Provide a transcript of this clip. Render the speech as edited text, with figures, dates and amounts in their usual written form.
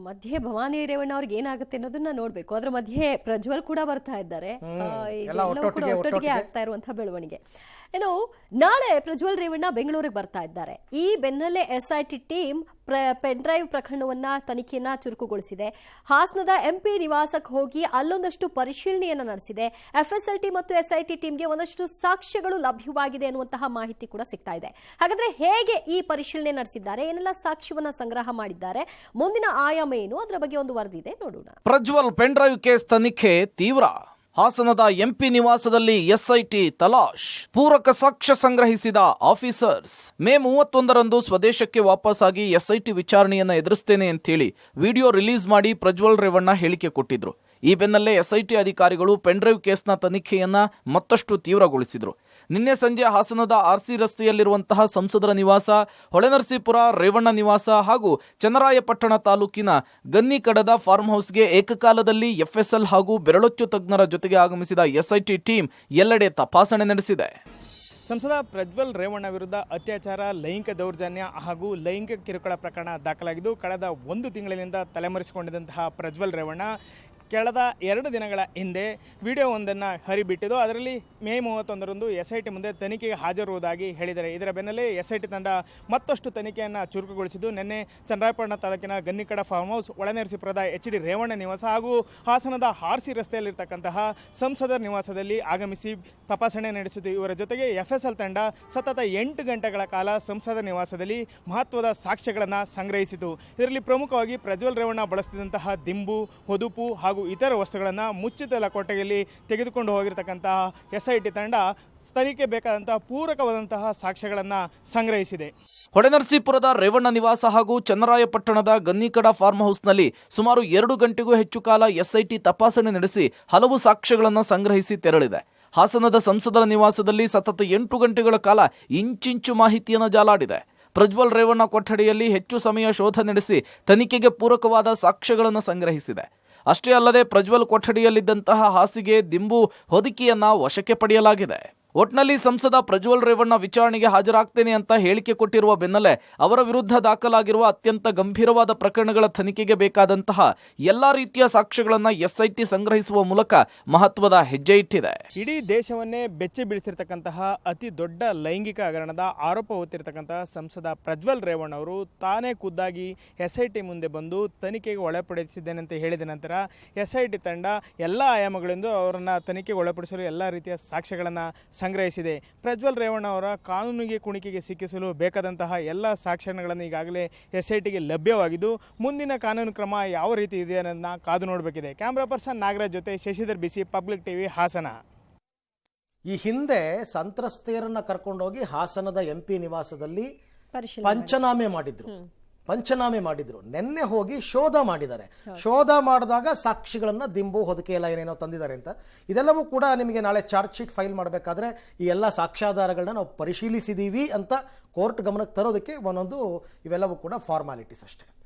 ಮಧ್ಯೆ ಭವಾನಿ ರೇವಣ್ಣ ಅವ್ರಿಗೆ ಏನಾಗುತ್ತೆ ಅನ್ನೋದನ್ನ ನೋಡ್ಬೇಕು. ಅದ್ರ ಮಧ್ಯೆ ಪ್ರಜ್ವಲ್ ಕೂಡ ಬರ್ತಾ ಇದ್ದಾರೆ. ಇದೆಲ್ಲವೂ ಕೂಡ ಒಟ್ಟೊಟ್ಟಿಗೆ ಆಗ್ತಾ ಇರುವಂತಹ ಬೆಳವಣಿಗೆ. ಏನು, ನಾಳೆ ಪ್ರಜ್ವಲ್ ರೇವಣ್ಣ ಬೆಂಗಳೂರಿಗೆ ಬರ್ತಾ ಇದ್ದಾರೆ. ಈ ಬೆನ್ನಲ್ಲೇ SIT ಟೀಮ್ ಪೆನ್ ಡ್ರೈವ್ ಪ್ರಕರಣವನ್ನ ತನಿಖೆಯನ್ನ ಚುರುಕುಗೊಳಿಸಿದೆ. ಹಾಸನದ MP ನಿವಾಸಕ್ಕೆ ಹೋಗಿ ಅಲ್ಲೊಂದಷ್ಟು ಪರಿಶೀಲನೆಯನ್ನ ನಡೆಸಿದೆ. FSLT ಮತ್ತು SIT ಟೀಮ್ಗೆ ಒಂದಷ್ಟು ಸಾಕ್ಷ್ಯಗಳು ಲಭ್ಯವಾಗಿದೆ ಅನ್ನುವಂತಹ ಮಾಹಿತಿ ಕೂಡ ಸಿಗ್ತಾ ಇದೆ. ಹಾಗಾದ್ರೆ ಹೇಗೆ ಈ ಪರಿಶೀಲನೆ ನಡೆಸಿದ್ದಾರೆ, ಏನೆಲ್ಲ ಸಾಕ್ಷ್ಯವನ್ನ ಸಂಗ್ರಹ ಮಾಡಿದ್ದಾರೆ, ಮುಂದಿನ ಆಯಾಮ ಏನು, ಅದರ ಬಗ್ಗೆ ಒಂದು ವರದಿ ಇದೆ, ನೋಡೋಣ. ಪ್ರಜ್ವಲ್ ಪೆನ್ ಡ್ರೈವ್ ಕೇಸ್ ತನಿಖೆ ತೀವ್ರ. ಹಾಸನದ MP ನಿವಾಸದಲ್ಲಿ SIT ತಲಾಶ್. ಪೂರಕ ಸಾಕ್ಷ್ಯ ಸಂಗ್ರಹಿಸಿದ ಆಫೀಸರ್ಸ್. ಮೇ 31ರಂದು ಸ್ವದೇಶಕ್ಕೆ ವಾಪಸ್ಸಾಗಿ SIT ವಿಚಾರಣೆಯನ್ನ ಎದುರಿಸ್ತೇನೆ ಅಂತೇಳಿ ವಿಡಿಯೋ ರಿಲೀಸ್ ಮಾಡಿ ಪ್ರಜ್ವಲ್ ರೇವಣ್ಣ ಹೇಳಿಕೆ ಕೊಟ್ಟಿದ್ರು. ಈ ಬೆನ್ನಲ್ಲೇ SIT ಅಧಿಕಾರಿಗಳು ಪೆನ್ ಡ್ರೈವ್ ಕೇಸ್ನ ತನಿಖೆಯನ್ನ ಮತ್ತಷ್ಟು ತೀವ್ರಗೊಳಿಸಿದ್ರು. ನಿನ್ನೆ ಸಂಜೆ ಹಾಸನದ RC ರಸ್ತೆಯಲ್ಲಿರುವಂತಹ ಸಂಸದರ ನಿವಾಸ, ಹೊಳೆನರಸೀಪುರ ರೇವಣ್ಣ ನಿವಾಸ ಹಾಗೂ ಚನ್ನರಾಯಪಟ್ಟಣ ತಾಲೂಕಿನ ಗನ್ನಿಕಡದ ಫಾರ್ಮ್ ಹೌಸ್ಗೆ ಏಕಕಾಲದಲ್ಲಿ FSL ಹಾಗೂ ಬೆರಳೊಚ್ಚು ತಜ್ಞರ ಜೊತೆಗೆ ಆಗಮಿಸಿದ SIT ಟೀಮ್ ಎಲ್ಲೆಡೆ ತಪಾಸಣೆ ನಡೆಸಿದೆ. ಸಂಸದ ಪ್ರಜ್ವಲ್ ರೇವಣ್ಣ ವಿರುದ್ಧ ಅತ್ಯಾಚಾರ, ಲೈಂಗಿಕ ದೌರ್ಜನ್ಯ ಹಾಗೂ ಲೈಂಗಿಕ ಕಿರುಕುಳ ಪ್ರಕರಣ ದಾಖಲಾಗಿದ್ದು, ಕಳೆದ 1 ತಿಂಗಳಿನಿಂದ ತಲೆಮರೆಸಿಕೊಂಡಿದ್ದಂತಹ ಪ್ರಜ್ವಲ್ ರೇವಣ್ಣ ಕಳೆದ 2 ದಿನಗಳ ಹಿಂದೆ ವಿಡಿಯೋವೊಂದನ್ನು ಹರಿಬಿಟ್ಟಿದ್ದು, ಅದರಲ್ಲಿ ಮೇ 31ರಂದು SIT ಮುಂದೆ ತನಿಖೆಗೆ ಹಾಜರುವುದಾಗಿ ಹೇಳಿದ್ದಾರೆ. ಇದರ ಬೆನ್ನಲ್ಲೇ SIT ತಂಡ ಮತ್ತಷ್ಟು ತನಿಖೆಯನ್ನು ಚುರುಕುಗೊಳಿಸಿದ್ದು, ನಿನ್ನೆ ಚನ್ನರಾಯಪಟ್ಟಣ ತಾಲೂಕಿನ ಗನ್ನಿಕಡ ಫಾರ್ಮ್ ಹೌಸ್, ಒಳನರಸೀಪುರದ HD ರೇವಣ್ಣ ನಿವಾಸ ಹಾಗೂ ಹಾಸನದ RC ರಸ್ತೆಯಲ್ಲಿರ್ತಕ್ಕಂತಹ ಸಂಸದರ ನಿವಾಸದಲ್ಲಿ ಆಗಮಿಸಿ ತಪಾಸಣೆ ನಡೆಸಿದ್ದು. ಇವರ ಜೊತೆಗೆ FSL ತಂಡ ಸತತ 8 ಗಂಟೆಗಳ ಕಾಲ ಸಂಸದರ ನಿವಾಸದಲ್ಲಿ ಮಹತ್ವದ ಸಾಕ್ಷ್ಯಗಳನ್ನು ಸಂಗ್ರಹಿಸಿತು. ಇದರಲ್ಲಿ ಪ್ರಮುಖವಾಗಿ ಪ್ರಜ್ವಲ್ ರೇವಣ್ಣ ಬಳಸುತ್ತಿದ್ದಂತಹ ದಿಂಬು, ಹೊದುಪು ಹಾಗೂ ಇತರ ವಸ್ತುಗಳನ್ನು ಮುಚ್ಚಿತ ಲಕೋಟೆಯಲ್ಲಿ ತೆಗೆದುಕೊಂಡು ಹೋಗಿರತಕ್ಕಂತಹ SIT ತಂಡ ತನಿಖೆ ಬೇಕಾದಂತಹ ಪೂರಕವಾದಂತಹ ಸಾಕ್ಷ್ಯಗಳನ್ನು ಸಂಗ್ರಹಿಸಿದೆ. ಹೊಳೆನರಸೀಪುರದ ರೇವಣ್ಣ ನಿವಾಸ ಹಾಗೂ ಚನ್ನರಾಯಪಟ್ಟಣದ ಗನ್ನಿಕಡ ಫಾರ್ಮ್ ಹೌಸ್ನಲ್ಲಿ ಸುಮಾರು 2 ಗಂಟೆಗೂ ಹೆಚ್ಚು ಕಾಲ SIT ತಪಾಸಣೆ ನಡೆಸಿ ಹಲವು ಸಾಕ್ಷ್ಯಗಳನ್ನು ಸಂಗ್ರಹಿಸಿ ತೆರಳಿದೆ. ಹಾಸನದ ಸಂಸದರ ನಿವಾಸದಲ್ಲಿ ಸತತ 8 ಗಂಟೆಗಳ ಕಾಲ ಇಂಚಿಂಚು ಮಾಹಿತಿಯನ್ನು ಜಾಲಾಡಿದೆ. ಪ್ರಜ್ವಲ್ ರೇವಣ್ಣ ಕೊಠಡಿಯಲ್ಲಿ ಹೆಚ್ಚು ಸಮಯ ಶೋಧ ನಡೆಸಿ ತನಿಖೆಗೆ ಪೂರಕವಾದ ಸಾಕ್ಷ್ಯಗಳನ್ನು ಸಂಗ್ರಹಿಸಿದೆ. ಅಷ್ಟೇ ಅಲ್ಲದೆ ಪ್ರಜ್ವಲ್ ಕೊಠಡಿಯಲ್ಲಿದ್ದಂತಹ ಹಾಸಿಗೆ, ದಿಂಬು, ಹೊದಿಕೆಯನ್ನ ವಶಕ್ಕೆ ಪಡೆಯಲಾಗಿದೆ. ಒಟ್ನಲ್ಲಿ ಸಂಸದ ಪ್ರಜ್ವಲ್ ರೇವಣ್ಣ ವಿಚಾರಣೆಗೆ ಹಾಜರಾಗ್ತೇನೆ ಅಂತ ಹೇಳಿಕೆ ಕೊಟ್ಟಿರುವ ಬೆನ್ನಲ್ಲೇ ಅವರ ವಿರುದ್ಧ ದಾಖಲಾಗಿರುವ ಅತ್ಯಂತ ಗಂಭೀರವಾದ ಪ್ರಕರಣಗಳ ತನಿಖೆಗೆ ಬೇಕಾದಂತಹ ಎಲ್ಲಾ ರೀತಿಯ ಸಾಕ್ಷ್ಯಗಳನ್ನು SIT ಸಂಗ್ರಹಿಸುವ ಮೂಲಕ ಮಹತ್ವದ ಹೆಜ್ಜೆ ಇಟ್ಟಿದೆ. ಇಡೀ ದೇಶವನ್ನೇ ಬೆಚ್ಚಿ ಬೀಳಿಸಿರ್ತಕ್ಕಂತಹ ಅತಿ ದೊಡ್ಡ ಲೈಂಗಿಕ ಹಗರಣದ ಆರೋಪ ಹೊತ್ತಿರ್ತಕ್ಕಂತಹ ಸಂಸದ ಪ್ರಜ್ವಲ್ ರೇವಣ್ಣ ಅವರು ತಾನೇ ಖುದ್ದಾಗಿ SIT ಮುಂದೆ ಬಂದು ತನಿಖೆಗೆ ಒಳಪಡಿಸಿದ್ದೇನೆ ಅಂತ ಹೇಳಿದ ನಂತರ SIT ತಂಡ ಎಲ್ಲ ಆಯಾಮಗಳಿಂದ ಅವರನ್ನು ತನಿಖೆಗೆ ಒಳಪಡಿಸಲು ಎಲ್ಲ ರೀತಿಯ ಸಾಕ್ಷ್ಯಗಳನ್ನು ಸಂಗ್ರಹಿಸಿದೆ. ಪ್ರಜ್ವಲ್ ರೇವಣ್ಣ ಅವರ ಕಾನೂನಿಗೆ ಕುಣಿಕೆಗೆ ಸಿಕ್ಕಿಸಲು ಬೇಕಾದಂತಹ ಎಲ್ಲ ಸಾಕ್ಷ್ಯಗಳನ್ನು ಈಗಾಗಲೇ SITಗೆ ಲಭ್ಯವಾಗಿದ್ದು, ಮುಂದಿನ ಕಾನೂನು ಕ್ರಮ ಯಾವ ರೀತಿ ಇದೆ ಅನ್ನೋದನ್ನ ಕಾದು ನೋಡಬೇಕಿದೆ. ಕ್ಯಾಮ್ರಾ ಪರ್ಸನ್ ನಾಗರಾಜ್ ಜೊತೆ Shashidhar BC, public TV, Hassan. ಈ ಹಿಂದೆ ಸಂತ್ರಸ್ತೆಯರನ್ನ ಕರ್ಕೊಂಡೋಗಿ ಹಾಸನದ MP ನಿವಾಸದಲ್ಲಿ ಪಂಚನಾಮೆ ಮಾಡಿದ್ರು. ನಿನ್ನೆ ಹೋಗಿ ಶೋಧ ಮಾಡಿದ್ದಾರೆ. ಶೋಧ ಮಾಡಿದಾಗ ಸಾಕ್ಷಿಗಳನ್ನ, ದಿಂಬು, ಹೊದಿಕೆ ಎಲ್ಲ ಏನೇನೋ ತಂದಿದ್ದಾರೆ ಅಂತ. ಇದೆಲ್ಲವೂ ಕೂಡ ನಿಮಗೆ ನಾಳೆ ಚಾರ್ಜ್ ಶೀಟ್ ಫೈಲ್ ಮಾಡಬೇಕಾದ್ರೆ ಈ ಎಲ್ಲ ಸಾಕ್ಷ್ಯಾಧಾರಗಳನ್ನ ನಾವು ಪರಿಶೀಲಿಸಿದೀವಿ ಅಂತ ಕೋರ್ಟ್ ಗಮನಕ್ಕೆ ತರೋದಕ್ಕೆ ಒಂದೊಂದು ಇವೆಲ್ಲವೂ ಕೂಡ ಫಾರ್ಮಾಲಿಟೀಸ್ ಅಷ್ಟೇ.